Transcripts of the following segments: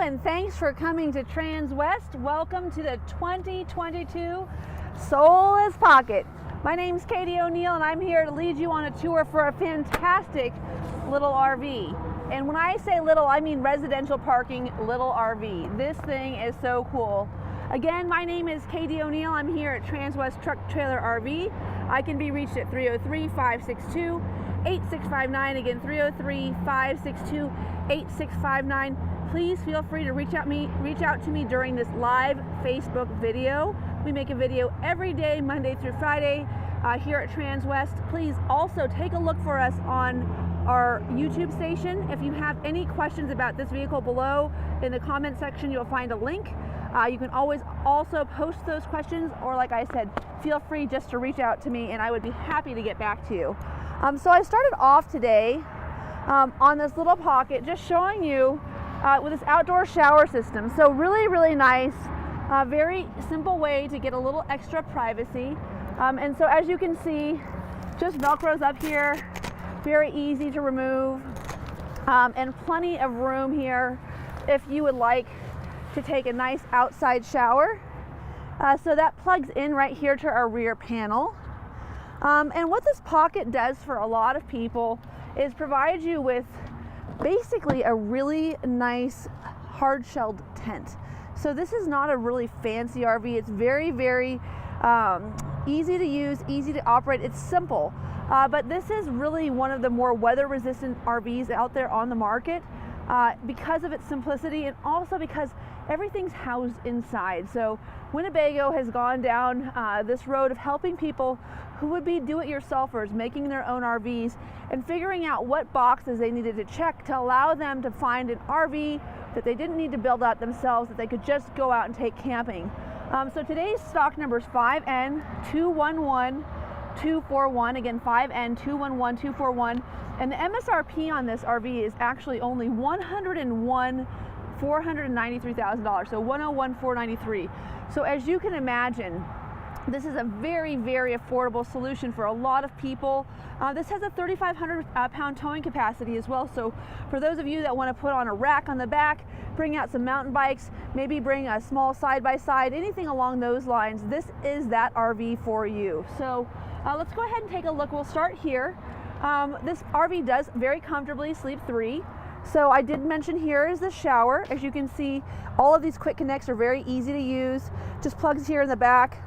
and thanks for coming to Transwest. Welcome to the 2022 Solis Pocket. My name's Katie O'Neill and I'm here to lead you on a tour for a fantastic little RV. And when I say little, I mean residential parking little RV. This thing is so cool. Again, my name is Katie O'Neill. I'm here at Transwest Truck Trailer RV. I can be reached at 303-562-8659. Again, 303-562-8659. Please feel free to reach out to me during this live Facebook video. We make a video every day, Monday through Friday, here at Transwest. Please also take a look for us on our YouTube station. If you have any questions about this vehicle below, in the comment section you'll find a link. You can always also post those questions, or like I said, feel free just to reach out to me and I would be happy to get back to you. So I started off today on this little pocket just showing you with this outdoor shower system. So really nice, very simple way to get a little extra privacy. And so as you can see, just Velcros up here, very easy to remove, and plenty of room here if you would like to take a nice outside shower. So that plugs in right here to our rear panel. And what this pocket does for a lot of people is provide you with basically a really nice hard-shelled tent. So this is not a really fancy RV. It's very easy to use, easy to operate. It's simple, but this is really one of the more weather-resistant RVs out there on the market because of its simplicity and also because everything's housed inside. So Winnebago has gone down this road of helping people who would be do-it-yourselfers, making their own RVs and figuring out what boxes they needed to check to allow them to find an RV that they didn't need to build out themselves, that they could just go out and take camping. So today's stock number is 5N211241. Again, 5N211241. And the MSRP on this RV is actually only $101,493,000. So $101,493. So as you can imagine, this is a very affordable solution for a lot of people. This has a 3,500 pound towing capacity as well. So for those of you that want to put on a rack on the back, bring out some mountain bikes, maybe bring a small side-by-side, anything along those lines, this is that RV for you. So let's go ahead and take a look. We'll start here. This RV does very comfortably sleep 3. So I did mention here is the shower. As you can see, all of these quick connects are very easy to use. Just plugs here in the back.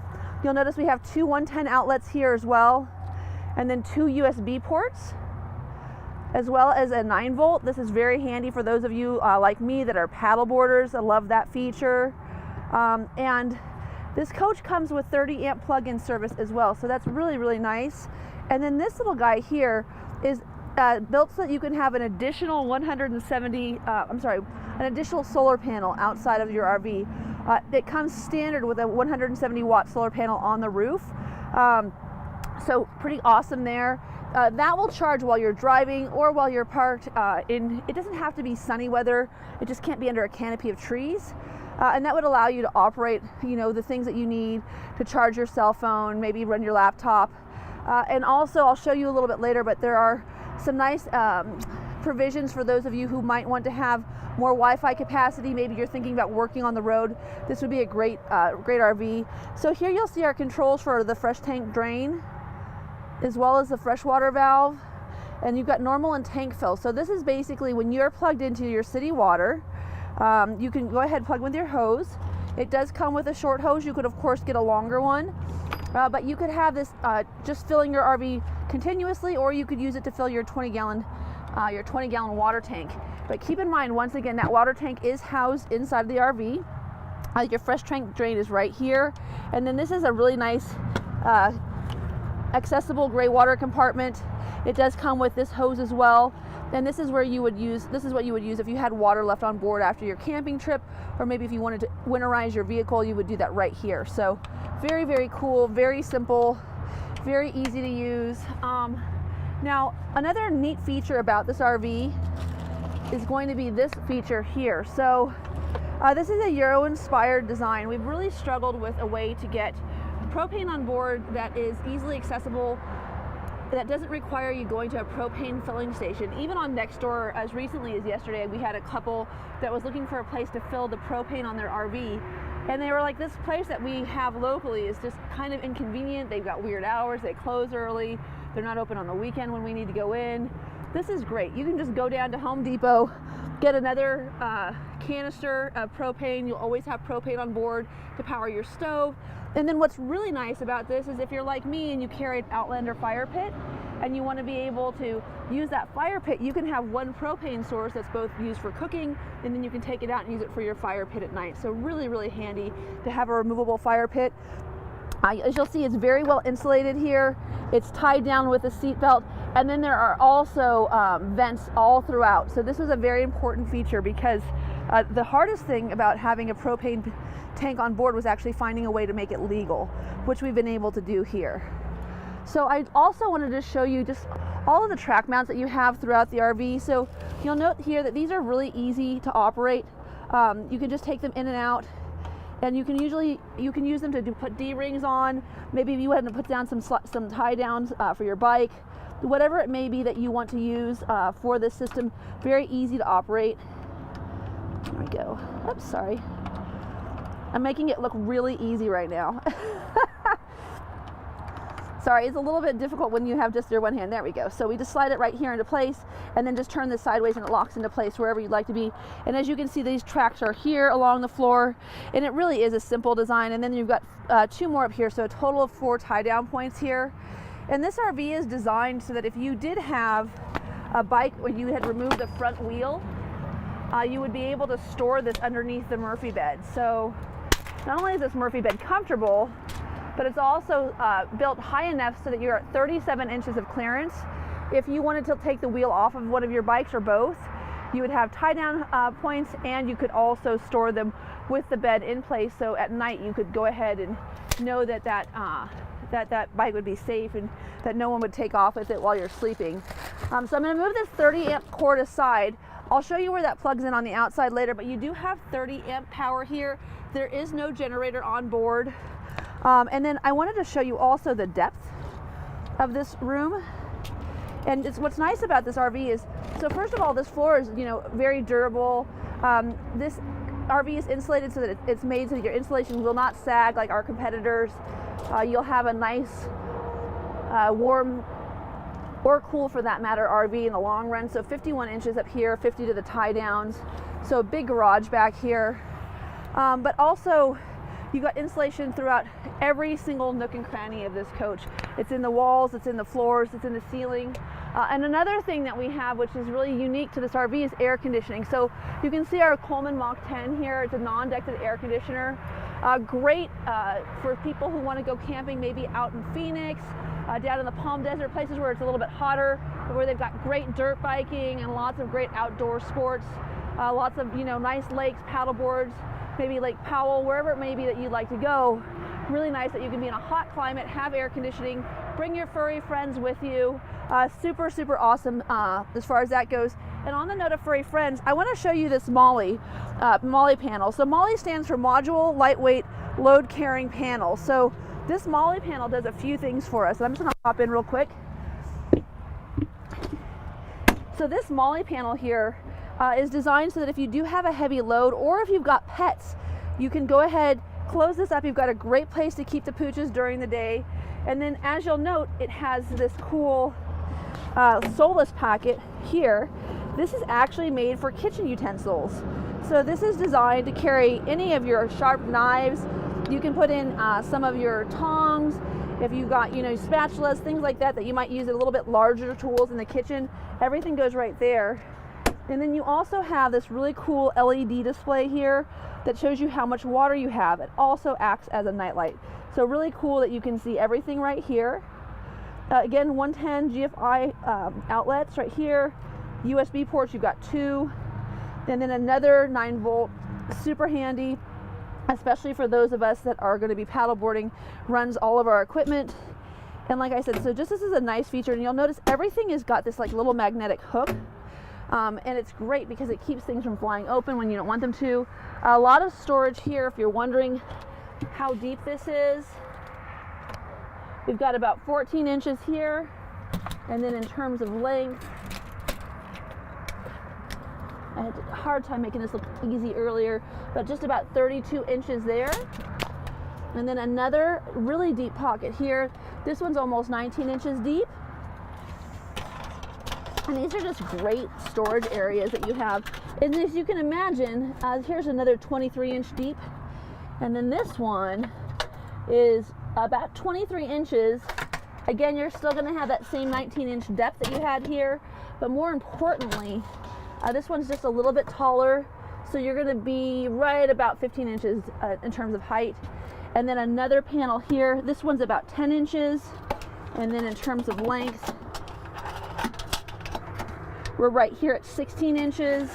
You'll notice we have 2 110 outlets here as well, and then 2 USB ports, as well as a 9-volt. This is very handy for those of you like me that are paddle boarders. I love that feature. And this coach comes with 30 amp plug-in service as well, so that's really nice. And then this little guy here is built so that you can have an additional an additional solar panel outside of your RV. It comes standard with a 170 watt solar panel on the roof. So pretty awesome there. That will charge while you're driving or while you're parked it doesn't have to be sunny weather. It just can't be under a canopy of trees. And that would allow you to operate, the things that you need to charge your cell phone, maybe run your laptop. And also, I'll show you a little bit later, but there are some nice provisions for those of you who might want to have more Wi-Fi capacity. Maybe you're thinking about working on the road. This would be a great RV. So here you'll see our controls for the fresh tank drain, as well as the freshwater valve. And you've got normal and tank fill. So this is basically when you're plugged into your city water, you can go ahead and plug with your hose. It does come with a short hose. You could of course get a longer one. But you could have this just filling your RV continuously, or you could use it to fill your 20-gallon water tank. But keep in mind, once again, that water tank is housed inside the RV. Your fresh tank drain is right here, and then this is a really nice accessible gray water compartment. It does come with this hose as well. And this is where you would use, this is what you would use if you had water left on board after your camping trip, or maybe if you wanted to winterize your vehicle, you would do that right here. So very cool, very simple, very easy to use. Now, another neat feature about this RV is going to be this feature here. So this is a Euro-inspired design. We've really struggled with a way to get propane on board that is easily accessible that doesn't require you going to a propane filling station. Even on Nextdoor, as recently as yesterday, we had a couple that was looking for a place to fill the propane on their RV. And they were like, this place that we have locally is just kind of inconvenient. They've got weird hours, they close early, they're not open on the weekend when we need to go in. This is great. You can just go down to Home Depot, get another canister of propane. You'll always have propane on board to power your stove. And then what's really nice about this is if you're like me and you carry an Outlander fire pit and you want to be able to use that fire pit, you can have one propane source that's both used for cooking, and then you can take it out and use it for your fire pit at night. So really, really handy to have a removable fire pit. As you'll see, it's very well insulated here. It's tied down with a seat belt, and then there are also vents all throughout. So this is a very important feature because the hardest thing about having a propane tank on board was actually finding a way to make it legal, which we've been able to do here. So I also wanted to show you just all of the track mounts that you have throughout the RV. So you'll note here that these are really easy to operate. You can just take them in and out, and you can use them to put D-rings on. Maybe you want to put down some tie downs for your bike, whatever it may be that you want to use for this system. Very easy to operate. There we go. Oops, sorry. I'm making it look really easy right now. Sorry, it's a little bit difficult when you have just your one hand. There we go. So we just slide it right here into place and then just turn this sideways and it locks into place wherever you'd like to be. And as you can see, these tracks are here along the floor, and it really is a simple design. And then you've got 2 more up here, so a total of 4 tie down points here. And this RV is designed so that if you did have a bike where you had removed the front wheel, you would be able to store this underneath the Msrp bed. So not only is this Msrp bed comfortable, but it's also built high enough so that you're at 37 inches of clearance. If you wanted to take the wheel off of one of your bikes or both, you would have tie down points, and you could also store them with the bed in place. So at night you could go ahead and know that that bike would be safe and that no one would take off with it while you're sleeping. So I'm going to move this 30 amp cord aside. I'll show you where that plugs in on the outside later, but you do have 30 amp power here. There is no generator on board. And then I wanted to show you also the depth of this room. And what's nice about this RV is, so first of all, this floor is, very durable. This RV is insulated so that it's made so that your insulation will not sag like our competitors. You'll have a nice, warm, or cool for that matter, RV in the long run. So 51 inches up here, 50 to the tie downs. So a big garage back here. But also, you got insulation throughout every single nook and cranny of this coach. It's in the walls, it's in the floors, it's in the ceiling. And another thing that we have, which is really unique to this RV, is air conditioning. So you can see our Coleman Mach 10 here. It's a non-ducted air conditioner. Great for people who want to go camping, maybe out in Phoenix, down in the Palm Desert, places where it's a little bit hotter, but where they've got great dirt biking and lots of great outdoor sports, lots of nice lakes, paddle boards, maybe Lake Powell, wherever it may be that you'd like to go. Really nice that you can be in a hot climate, have air conditioning, bring your furry friends with you. Super, super awesome as far as that goes. And on the note of furry friends, I want to show you this Molle panel. So Molle stands for Module Lightweight Load Carrying Panel. So this Molle panel does a few things for us. I'm just going to hop in real quick. So this Molle panel here is designed so that if you do have a heavy load, or if you've got pets, you can go ahead, close this up. You've got a great place to keep the pooches during the day. And then as you'll note, it has this cool Solis pocket here. This is actually made for kitchen utensils. So this is designed to carry any of your sharp knives. You can put in some of your tongs. If you've got, spatulas, things like that you might use a little bit larger tools in the kitchen, everything goes right there. And then you also have this really cool LED display here that shows you how much water you have. It also acts as a nightlight. So really cool that you can see everything right here. Again, 110 GFI outlets right here. USB ports, you've got 2. And then another 9-volt, super handy, especially for those of us that are going to be paddleboarding, runs all of our equipment. And like I said, so just this is a nice feature, and you'll notice everything has got this like little magnetic hook. And it's great because it keeps things from flying open when you don't want them to. A lot of storage here if you're wondering how deep this is. We've got about 14 inches here. And then in terms of length, I had a hard time making this look easy earlier, but just about 32 inches there. And then another really deep pocket here. This one's almost 19 inches deep. And these are just great storage areas that you have. And as you can imagine, here's another 23-inch deep. And then this one is about 23 inches. Again, you're still going to have that same 19-inch depth that you had here. But more importantly, this one's just a little bit taller. So you're going to be right about 15 inches in terms of height. And then another panel here. This one's about 10 inches. And then in terms of length, we're right here at 16 inches.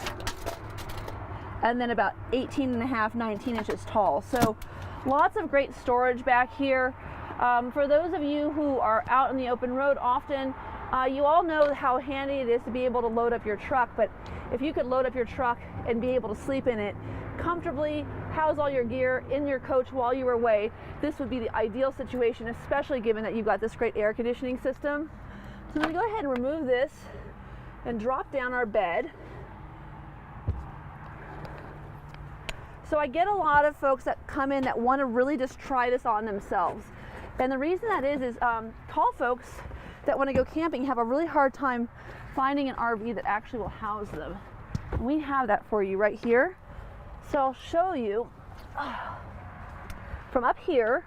And then about 18 and a half, 19 inches tall. So lots of great storage back here. For those of you who are out on the open road often, you all know how handy it is to be able to load up your truck. But if you could load up your truck and be able to sleep in it comfortably, house all your gear in your coach while you were away, this would be the ideal situation, especially given that you've got this great air conditioning system. So I'm going to go ahead and remove this and drop down our bed. So I get a lot of folks that come in that want to really just try this on themselves. And the reason that is tall folks that want to go camping have a really hard time finding an RV that actually will house them. And we have that for you right here. So I'll show you from up here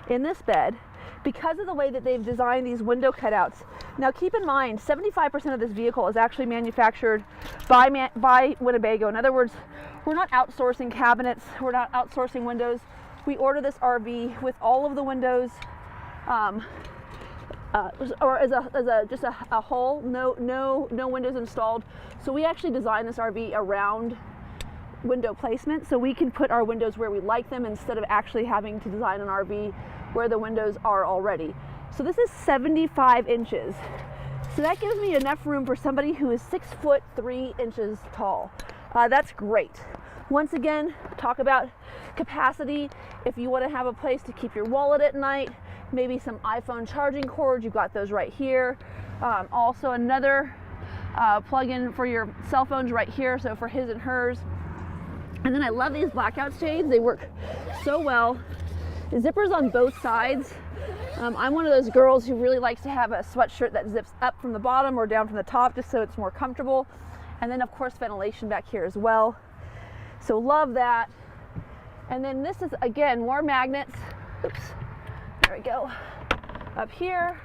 in this bed, because of the way that they've designed these window cutouts. Now keep in mind, 75% of this vehicle is actually manufactured by Winnebago. In other words, we're not outsourcing cabinets, we're not outsourcing windows. We order this RV with all of the windows, or as a whole, no windows installed. So we actually designed this RV around window placement, so we can put our windows where we like them instead of actually having to design an RV where the windows are already. So this is 75 inches. So that gives me enough room for somebody who is 6'3" tall. That's great. Once again, talk about capacity. If you want to have a place to keep your wallet at night, maybe some iPhone charging cords, you've got those right here. Also another plug-in for your cell phones right here, so for his and hers. And then I love these blackout shades. They work so well. Zippers on both sides. I'm one of those girls who really likes to have a sweatshirt that zips up from the bottom or down from the top just so it's more comfortable. And then of course ventilation back here as well. So love that. And then this is again more magnets. Oops, there we go. Up here.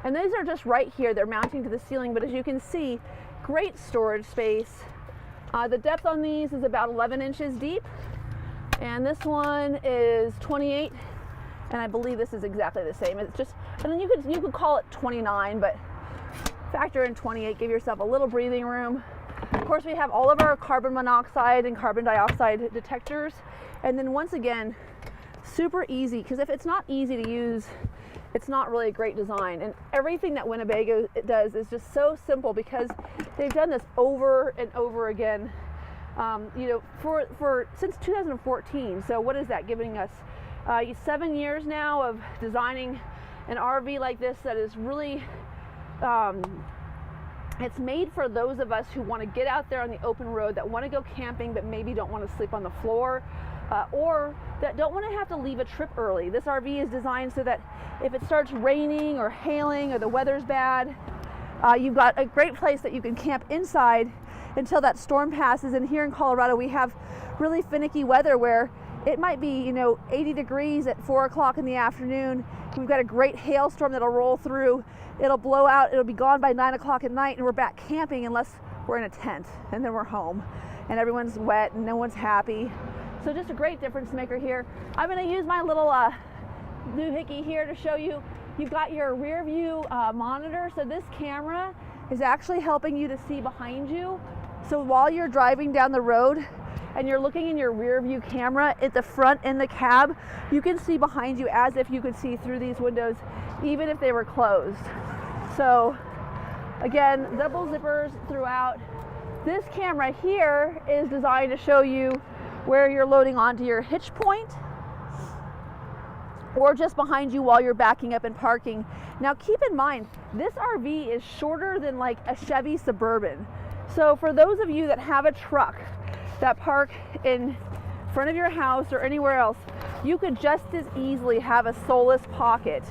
And these are just right here. They're mounting to the ceiling, but as you can see, great storage space. The depth on these is about 11 inches deep. And this one is 28, and I believe this is exactly the same. It's just, and then you could call it 29, but factor in 28, give yourself a little breathing room. Of course, we have all of our carbon monoxide and carbon dioxide detectors. And then once again, super easy, because if it's not easy to use, it's not really a great design. And everything that Winnebago does is just so simple because they've done this over and over again. Since 2014. So what is that giving us? 7 years now of designing an RV like this that is really, it's made for those of us who want to get out there on the open road, that want to go camping but maybe don't want to sleep on the floor, or that don't want to have to leave a trip early. This RV is designed so that if it starts raining or hailing or the weather's bad, you've got a great place that you can camp inside until that storm passes. And here in Colorado we have really finicky weather where it might be 80 degrees at 4 o'clock in the afternoon. We've got a great hailstorm that'll roll through, it'll blow out, it'll be gone by 9 o'clock at night, and we're back camping unless we're in a tent, and then we're home and everyone's wet and no one's happy. So just a great difference maker here. I'm going to use my little doohickey here to show you. You've got your rear view monitor, so this camera is actually helping you to see behind you. So while you're driving down the road and you're looking in your rear view camera at the front in the cab, you can see behind you as if you could see through these windows, even if they were closed. So again, double zippers throughout. This camera here is designed to show you where you're loading onto your hitch point. or just behind you while you're backing up and parking. Now keep in mind, this RV is shorter than like a Chevy Suburban. So for those of you that have a truck that park in front of your house or anywhere else, you could just as easily have a Solis pocket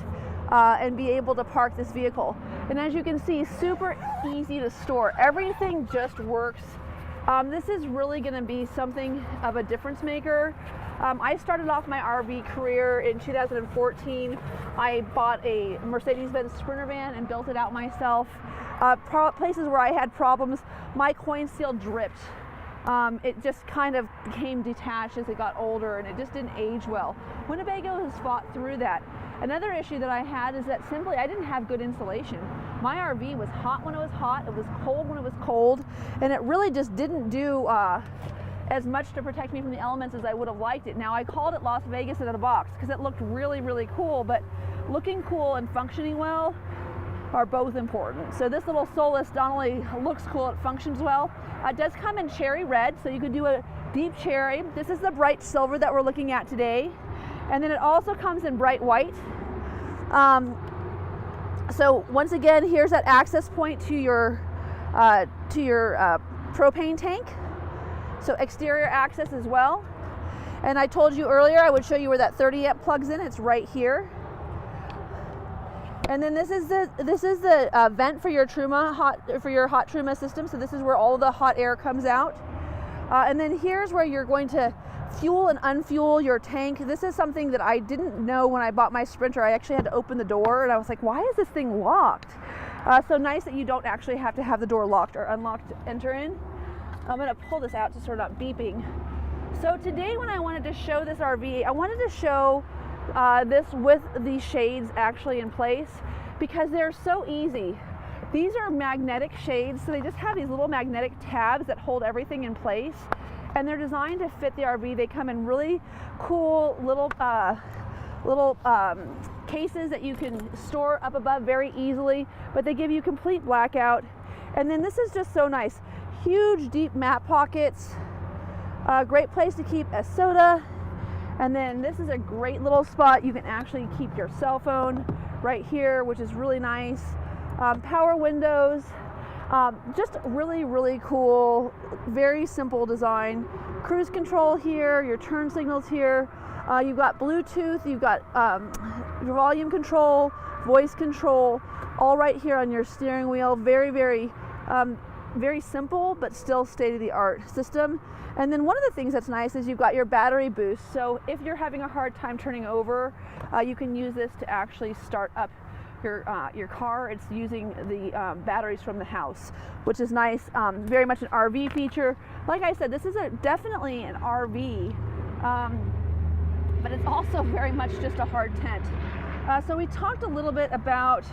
and be able to park this vehicle. And as you can see, super easy to store. Everything just works. This is really going to be something of a difference maker. I started off my RV career in 2014. I bought a Mercedes-Benz Sprinter van and built it out myself. Places where I had problems, my coin seal dripped. It just kind of became detached as it got older, and it just didn't age well. Winnebago has fought through that. Another issue that I had is that simply I didn't have good insulation. My RV was hot when it was hot, it was cold when it was cold, and it really just didn't do as much to protect me from the elements as I would have liked it. Now, I called it Las Vegas out of the box because it looked really, really cool, but looking cool and functioning well are both important. So this little Solis not only looks cool, it functions well. It does come in cherry red, so you could do a deep cherry. This is the bright silver that we're looking at today. And then it also comes in bright white. So once again, here's that access point to your propane tank. So exterior access as well. And I told you earlier I would show you where that 30 amp plugs in. It's right here. And then this is the vent for your Truma hot Truma system. So this is where all the hot air comes out. And then here's where you're going to fuel and unfuel your tank. This is something that I didn't know when I bought my Sprinter. I actually had to open the door, and I was like, why is this thing locked? So nice that you don't actually have to have the door locked or unlocked to enter in. I'm going to pull this out to sort of not beeping. So today when I wanted to show this RV, I wanted to show this with the shades actually in place because they're so easy. These are magnetic shades, so they just have these little magnetic tabs that hold everything in place, and they're designed to fit the RV. They come in really cool little cases that you can store up above very easily, but they give you complete blackout. And then this is just so nice. Huge deep mat pockets, great place to keep a soda. And then this is a great little spot. You can actually keep your cell phone right here, which is really nice. Power windows, just really, really cool, very simple design. Cruise control here, your turn signals here. You've got Bluetooth, you've got your volume control, voice control, all right here on your steering wheel. Very, very, very simple, but still state-of-the-art system. And then one of the things that's nice is you've got your battery boost. So if you're having a hard time turning over, you can use this to actually start up your car. It's using the batteries from the house, which is nice. Very much an RV feature. Like I said, this is definitely an RV, but it's also very much just a hard tent. So we talked a little bit about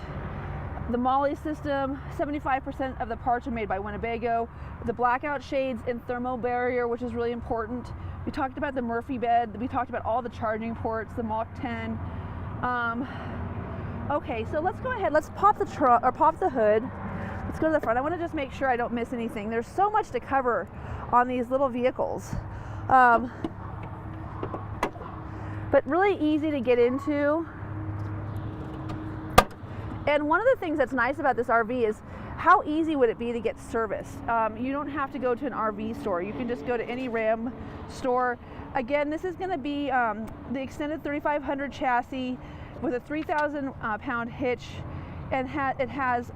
the Molle system. 75% of the parts are made by Winnebago. The blackout shades and thermal barrier, which is really important. We talked about the Msrp bed. We talked about all the charging ports, the Mach 10. Okay, so let's go ahead. Let's pop the hood. Let's go to the front. I want to just make sure I don't miss anything. There's so much to cover on these little vehicles, but really easy to get into. And one of the things that's nice about this RV is how easy would it be to get serviced. You don't have to go to an RV store. You can just go to any Ram store. Again, this is going to be the extended 3500 chassis with a 3,000 pound hitch, and it has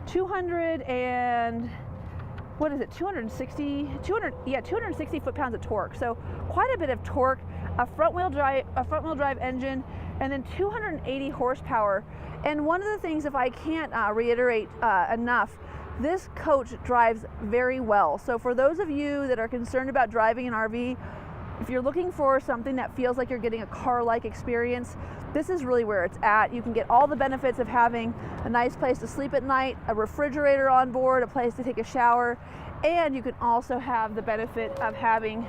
260 foot-pounds of torque. So quite a bit of torque. A front wheel drive engine, and then 280 horsepower. And one of the things, if I can't reiterate enough, this coach drives very well. So for those of you that are concerned about driving an RV, if you're looking for something that feels like you're getting a car-like experience, this is really where it's at. You can get all the benefits of having a nice place to sleep at night, a refrigerator on board, a place to take a shower, and you can also have the benefit of having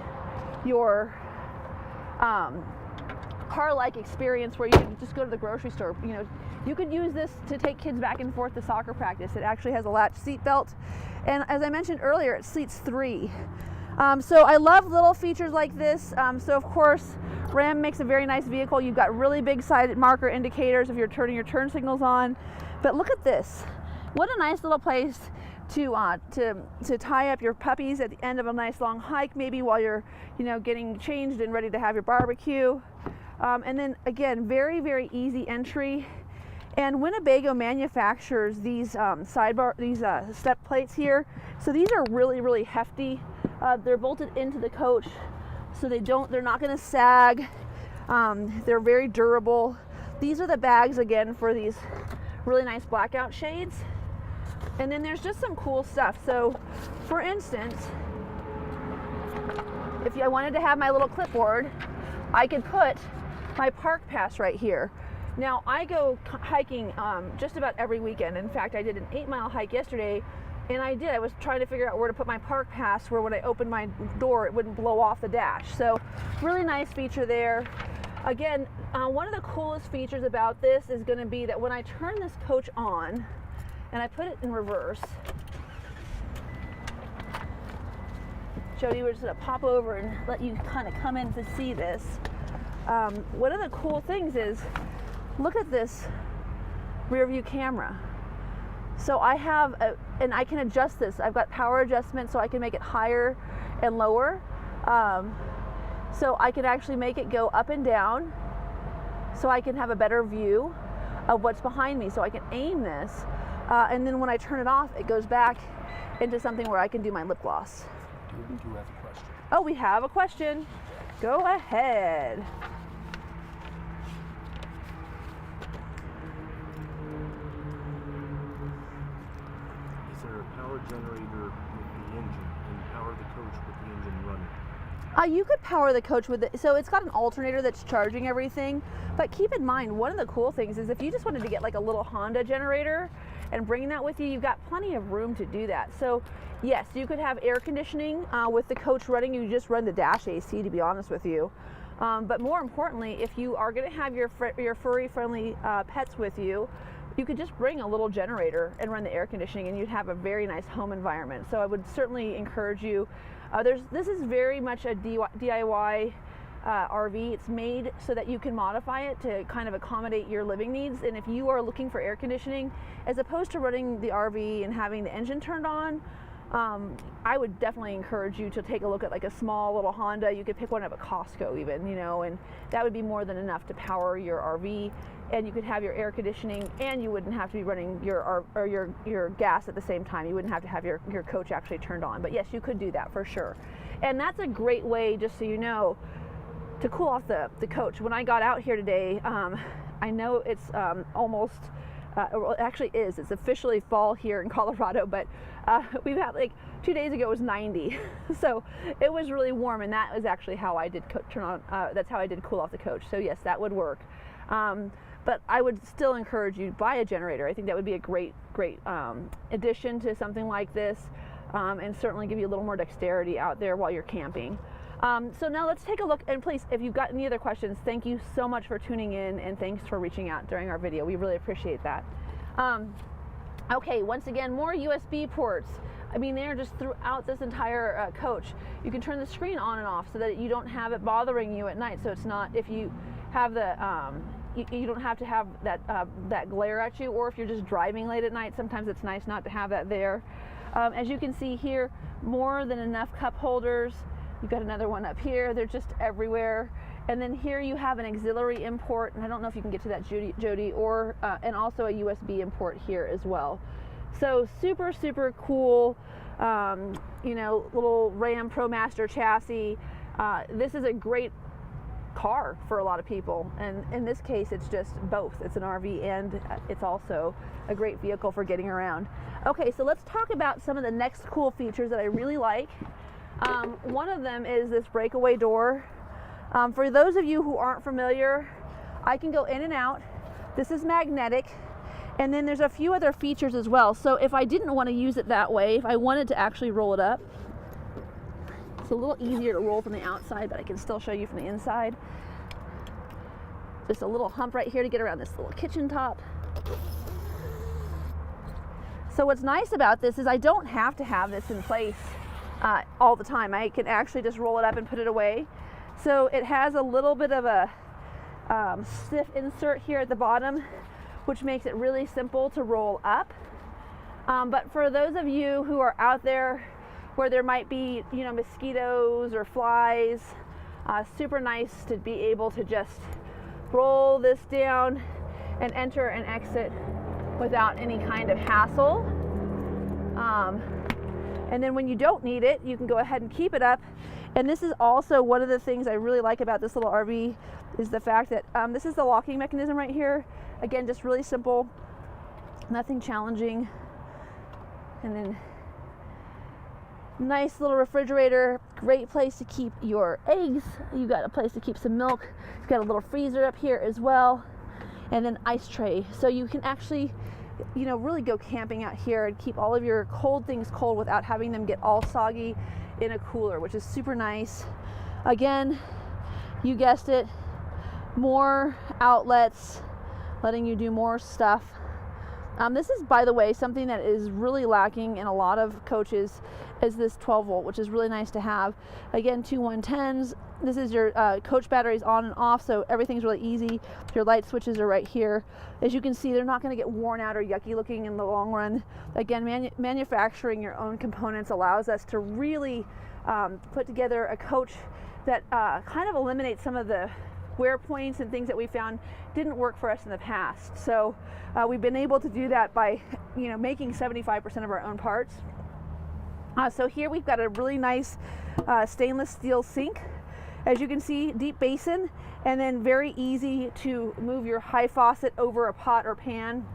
your car-like experience where you can just go to the grocery store. You know, you could use this to take kids back and forth to soccer practice. It actually has a latch seat belt, and as I mentioned earlier, it seats 3. So I love little features like this. So of course, Ram makes a very nice vehicle. You've got really big side marker indicators if you're turning your turn signals on. But look at this. What a nice little place to tie up your puppies at the end of a nice long hike, maybe while you're, getting changed and ready to have your barbecue. And then again, very, very easy entry. And Winnebago manufactures these step plates here. So these are really, really hefty. They're bolted into the coach, so they're not going to sag. They're very durable. These are the bags again for these really nice blackout shades. And then there's just some cool stuff. So for instance, if I wanted to have my little clipboard, I could put my park pass right here. Now I go hiking just about every weekend. In fact, I did an 8-mile hike yesterday, and I was trying to figure out where to put my park pass where when I opened my door it wouldn't blow off the dash. So really nice feature there. Again, one of the coolest features about this is going to be that when I turn this coach on and I put it in reverse, Jody, we're just going to pop over and let you kind of come in to see this. One of the cool things is, look at this rear view camera. So I have, and I can adjust this. I've got power adjustment so I can make it higher and lower. So I can actually make it go up and down so I can have a better view of what's behind me. So I can aim this, and then when I turn it off, it goes back into something where I can do my lip gloss. Do you have a question? Oh, we have a question. Go ahead. Is there a power generator with the engine and power the coach with the engine running? You could power the coach with it. So it's got an alternator that's charging everything. But keep in mind, one of the cool things is if you just wanted to get like a little Honda generator and bring that with you, you've got plenty of room to do that. So yes, you could have air conditioning with the coach running. You just run the dash AC, to be honest with you. But more importantly, if you are going to have your furry friendly pets with you, you could just bring a little generator and run the air conditioning, and you'd have a very nice home environment. So I would certainly encourage you. This is very much a DIY RV. It's made so that you can modify it to kind of accommodate your living needs. And if you are looking for air conditioning, as opposed to running the RV and having the engine turned on, I would definitely encourage you to take a look at like a small little Honda. You could pick one up at Costco even, and that would be more than enough to power your RV, and you could have your air conditioning, and you wouldn't have to be running your gas at the same time. You wouldn't have to have your coach actually turned on. But yes, you could do that for sure. And that's a great way, just so you know, to cool off the coach. When I got out here today, I know it's almost, well, it actually is. It's officially fall here in Colorado, but we've had like 2 days ago it was 90, so it was really warm, and that was actually how I did that's how I did cool off the coach. So yes, that would work. But I would still encourage you to buy a generator. I think that would be a great addition to something like this, and certainly give you a little more dexterity out there while you're camping. So now let's take a look, and please, if you've got any other questions, thank you so much for tuning in, and thanks for reaching out during our video. We really appreciate that. Okay, once again, more USB ports. I mean, they're just throughout this entire coach. You can turn the screen on and off so that you don't have it bothering you at night. So it's not, if you have the, you don't have to have that glare at you, or if you're just driving late at night, sometimes it's nice not to have that there. As you can see here, more than enough cup holders. You've got another one up here. They're just everywhere. And then here you have an auxiliary import, and I don't know if you can get to that, Jody, or and also a USB import here as well. So super, super cool, little Ram ProMaster chassis. This is a great car for a lot of people, and in this case it's just both. It's an RV and it's also a great vehicle for getting around. Okay, so let's talk about some of the next cool features that I really like. One of them is this breakaway door. For those of you who aren't familiar, I can go in and out. This is magnetic, and then there's a few other features as well. So if I didn't want to use it that way, if I wanted to actually roll it up, it's a little easier to roll from the outside, but I can still show you from the inside. Just a little hump right here to get around this little kitchen top. So what's nice about this is I don't have to have this in place all the time. I can actually just roll it up and put it away. So it has a little bit of a stiff insert here at the bottom, which makes it really simple to roll up. But for those of you who are out there where there might be, you know, mosquitoes or flies, super nice to be able to just roll this down and enter and exit without any kind of hassle. And then when you don't need it, you can go ahead and keep it up. And this is also one of the things I really like about this little RV is the fact that this is the locking mechanism right here. Again, just really simple, nothing challenging. And then nice little refrigerator, great place to keep your eggs. You got a place to keep some milk. You've got a little freezer up here as well. And then ice tray. So you can actually, you know, really go camping out here and keep all of your cold things cold without having them get all soggy in a cooler, which is super nice. Again, you guessed it, more outlets, letting you do more stuff. This is, by the way, something that is really lacking in a lot of coaches is this 12 volt, which is really nice to have. Again, two 110s. This is your coach batteries on and off, so everything's really easy. Your light switches are right here. As you can see, they're not going to get worn out or yucky looking in the long run. Again, manufacturing your own components allows us to really put together a coach that kind of eliminates some of the wear points and things that we found didn't work for us in the past. So we've been able to do that by, you know, making 75% of our own parts. So here we've got a really nice stainless steel sink. As you can see, deep basin, and then very easy to move your high faucet over a pot or pan.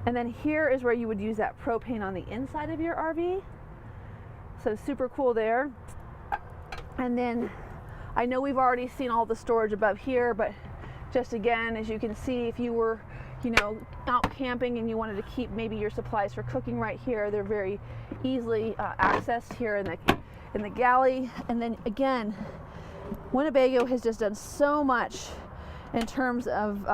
And then here is where you would use that propane on the inside of your RV. So super cool there. And then I know we've already seen all the storage above here, but just again, as you can see, if you were, you know, out camping and you wanted to keep maybe your supplies for cooking right here, they're very easily accessed here in the galley. And then again, Winnebago has just done so much in terms of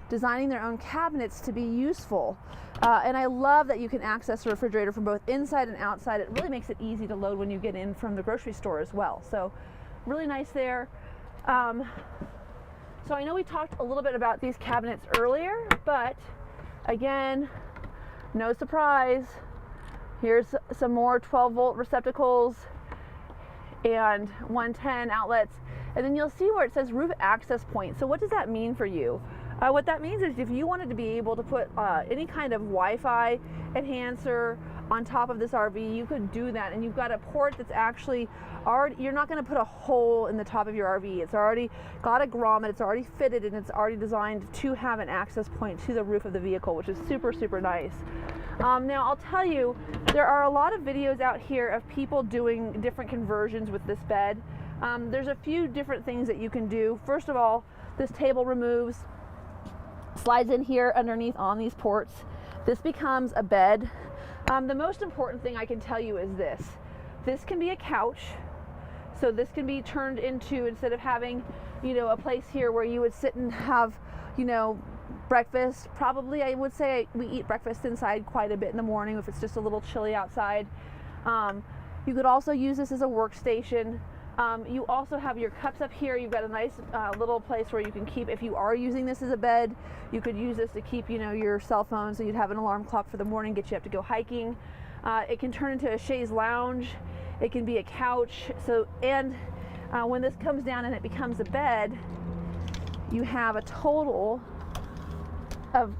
designing their own cabinets to be useful. And I love that you can access the refrigerator from both inside and outside. It really makes it easy to load when you get in from the grocery store as well. So really nice there. So I know we talked a little bit about these cabinets earlier, but again, no surprise. Here's some more 12 volt receptacles and 110 outlets. And then you'll see where it says roof access point. So what does that mean for you? What that means is if you wanted to be able to put any kind of Wi-Fi enhancer on top of this RV, you could do that. And you've got a port that's actually already, you're not going to put a hole in the top of your RV. It's already got a grommet, it's already fitted, and it's already designed to have an access point to the roof of the vehicle, which is super, super nice. Now I'll tell you, there are a lot of videos out here of people doing different conversions with this bed. There's a few different things that you can do. First of all, this table removes, slides in here underneath on these ports. This becomes a bed. The most important thing I can tell you is this. This can be a couch. So this can be turned into, instead of having, you know, a place here where you would sit and have, you know, breakfast. Probably I would say we eat breakfast inside quite a bit in the morning if it's just a little chilly outside. You could also use this as a workstation. You also have your cups up here. You've got a nice little place where you can keep, if you are using this as a bed, you could use this to keep, you know, your cell phone, so you'd have an alarm clock for the morning, get you up to go hiking. It can turn into a chaise lounge. It can be a couch. So, and when this comes down and it becomes a bed, you have a total of,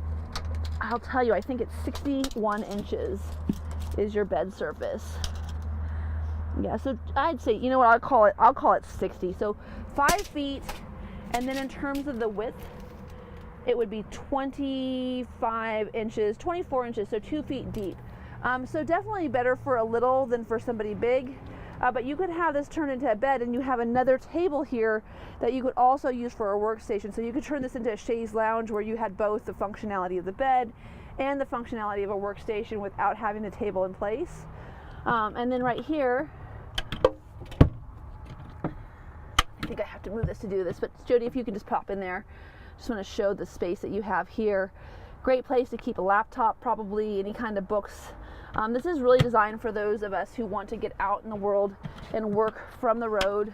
I'll tell you, I think it's 61 inches is your bed surface. Yeah, so I'd say, you know what, I'll call it 60. So 5 feet, and then in terms of the width, it would be 25 inches, 24 inches, so 2 feet deep. So definitely better for a little than for somebody big. But you could have this turned into a bed, and you have another table here that you could also use for a workstation. So you could turn this into a chaise lounge where you had both the functionality of the bed and the functionality of a workstation without having the table in place. And then right here, I think I have to move this to do this, but Jody, if you can just pop in there. Just want to show the space that you have here. Great place to keep a laptop, probably any kind of books. This is really designed for those of us who want to get out in the world and work from the road.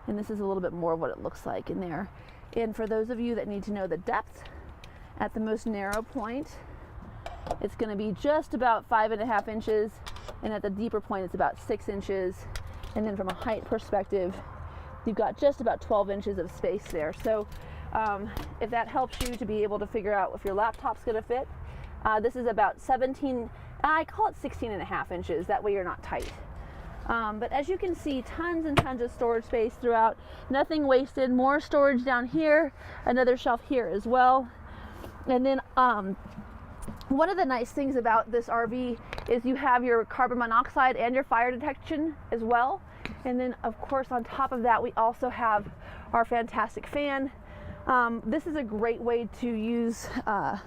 And this is a little bit more of what it looks like in there. And for those of you that need to know the depth, at the most narrow point, it's going to be just about 5.5 inches. And at the deeper point, it's about 6 inches. And then from a height perspective, you've got just about 12 inches of space there. So if that helps you to be able to figure out if your laptop's going to fit, this is about 17, I call it 16.5 inches. That way you're not tight. But as you can see, tons and tons of storage space throughout. Nothing wasted. More storage down here. Another shelf here as well. And then one of the nice things about this RV is you have your carbon monoxide and your fire detection as well. And then of course on top of that we also have our fantastic fan. This is a great way to use a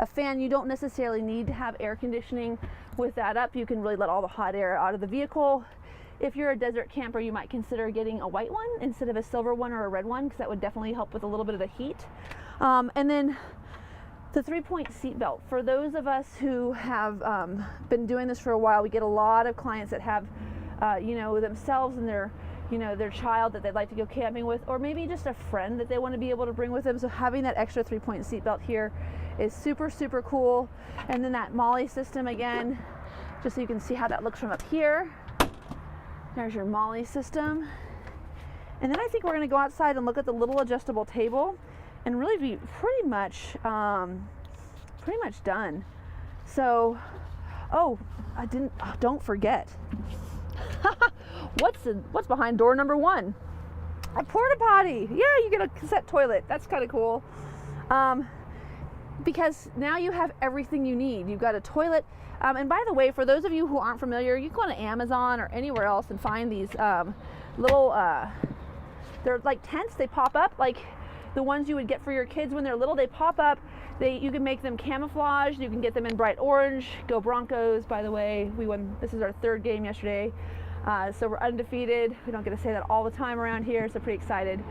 fan. You don't necessarily need to have air conditioning with that up. You can really let all the hot air out of the vehicle. If you're a desert camper, you might consider getting a white one instead of a silver one or a red one, because that would definitely help with a little bit of the heat. And then the 3-point seat belt. For those of us who have been doing this for a while, we get a lot of clients that have, themselves and their child that they'd like to go camping with, or maybe just a friend that they want to be able to bring with them. So having that extra 3-point seat belt here is super, super cool. And then that Molle system again, just so you can see how that looks from up here. There's your Molle system. And then I think we're going to go outside and look at the little adjustable table and really be pretty much done. So, don't forget. What's behind door number 1? A porta potty. Yeah, you get a cassette toilet. That's kind of cool. Because now you have everything you need. You've got a toilet. And by the way, for those of you who aren't familiar, you can go on Amazon or anywhere else and find these little, they're like tents. They pop up like the ones you would get for your kids when they're little. They pop up. You can make them camouflage. You can get them in bright orange. Go Broncos, by the way. We won. This is our 3rd game yesterday. So we're undefeated. We don't get to say that all the time around here, so pretty excited.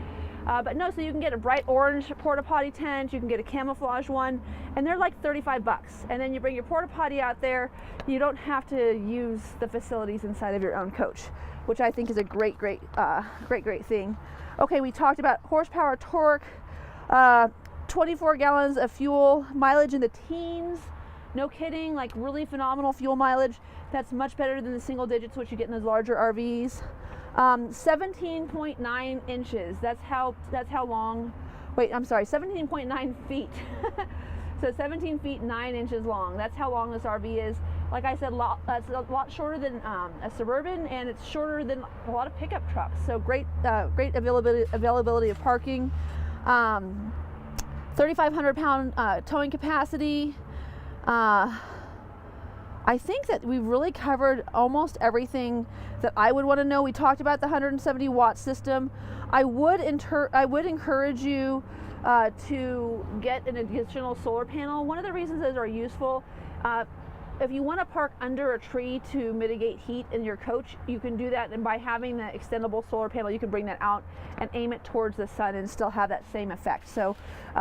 But no, so you can get a bright orange porta potty tent, you can get a camouflage one, and they're like $35. And then you bring your porta potty out there. You don't have to use the facilities inside of your own coach, which I think is a great thing. Okay, we talked about horsepower, torque, 24 gallons of fuel, mileage in the teens. No kidding, like really phenomenal fuel mileage. That's much better than the single digits which you get in those larger RVs. 17.9 inches. That's how long. Wait, I'm sorry, 17.9 feet. So 17 feet 9 inches long. That's how long this RV is. Like I said, it's a lot shorter than a Suburban, and it's shorter than a lot of pickup trucks. So great availability of parking. 3,500 pound towing capacity. I think that we've really covered almost everything that I would want to know. We talked about the 170 watt system. I would encourage you to get an additional solar panel. One of the reasons those are useful, if you want to park under a tree to mitigate heat in your coach, you can do that, and by having the extendable solar panel, you can bring that out and aim it towards the sun and still have that same effect. So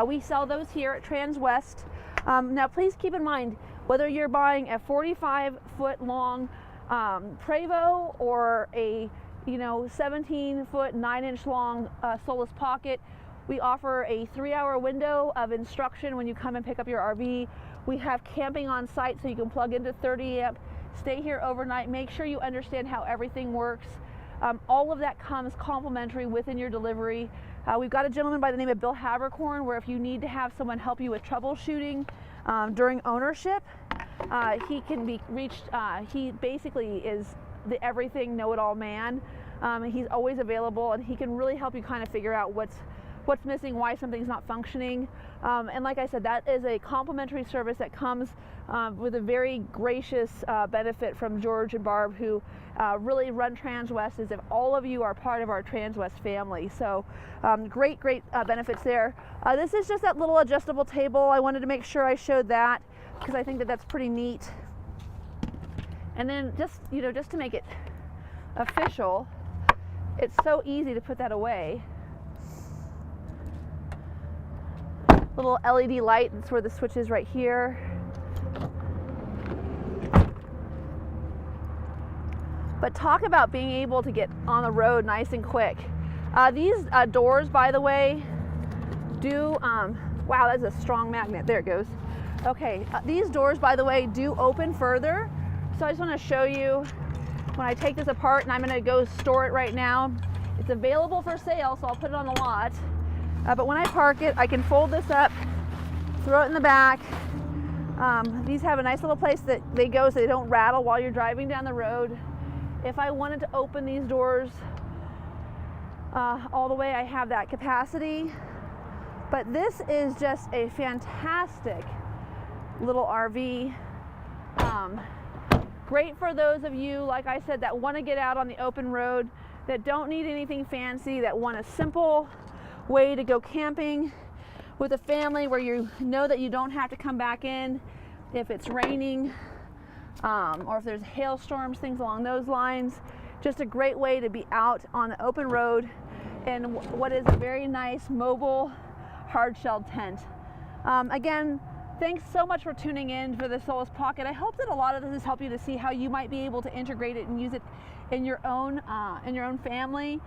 we sell those here at Transwest. Now please keep in mind, whether you're buying a 45-foot long Prevost or a 17-foot 9-inch long Solis Pocket, we offer a 3-hour window of instruction when you come and pick up your RV. We have camping on site, so you can plug into 30 amp, stay here overnight, make sure you understand how everything works. All of that comes complimentary within your delivery. We've got a gentleman by the name of Bill Habercorn, where if you need to have someone help you with troubleshooting during ownership, he can be reached. He basically is the everything know-it-all man. He's always available, and he can really help you kind of figure out what's missing, why something's not functioning. And like I said, that is a complimentary service that comes with a very gracious benefit from George and Barb, who really run Transwest, as if all of you are part of our Transwest family. So great benefits there. This is just that little adjustable table. I wanted to make sure I showed that because I think that that's pretty neat. And then just to make it official, it's so easy to put that away. Little LED light, that's where the switch is, right here. But talk about being able to get on the road nice and quick. These doors, by the way, do, wow, that's a strong magnet. There it goes. Okay, these doors, by the way, do open further. So I just want to show you when I take this apart, and I'm going to go store it right now. It's available for sale, so I'll put it on the lot. But when I park it, I can fold this up, throw it in the back. These have a nice little place that they go so they don't rattle while you're driving down the road. If I wanted to open these doors all the way, I have that capacity. But this is just a fantastic little RV. Great for those of you, like I said, that want to get out on the open road, that don't need anything fancy, that want a simple way to go camping with a family where you know that you don't have to come back in if it's raining or if there's hailstorms, things along those lines. Just a great way to be out on the open road in what is a very nice mobile hard-shelled tent. Again, thanks so much for tuning in for the Solis Pocket. I hope that a lot of this has helped you to see how you might be able to integrate it and use it in your own family.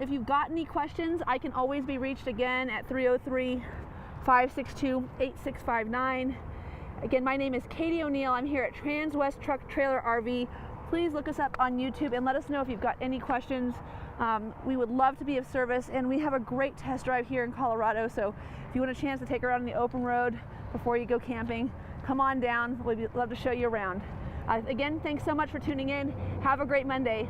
If you've got any questions, I can always be reached again at 303-562-8659. Again, my name is Katie O'Neill. I'm here at Transwest Truck Trailer RV. Please look us up on YouTube and let us know if you've got any questions. We would love to be of service, and we have a great test drive here in Colorado. So if you want a chance to take her out on the open road before you go camping, come on down. We'd love to show you around. Again, thanks so much for tuning in. Have a great Monday.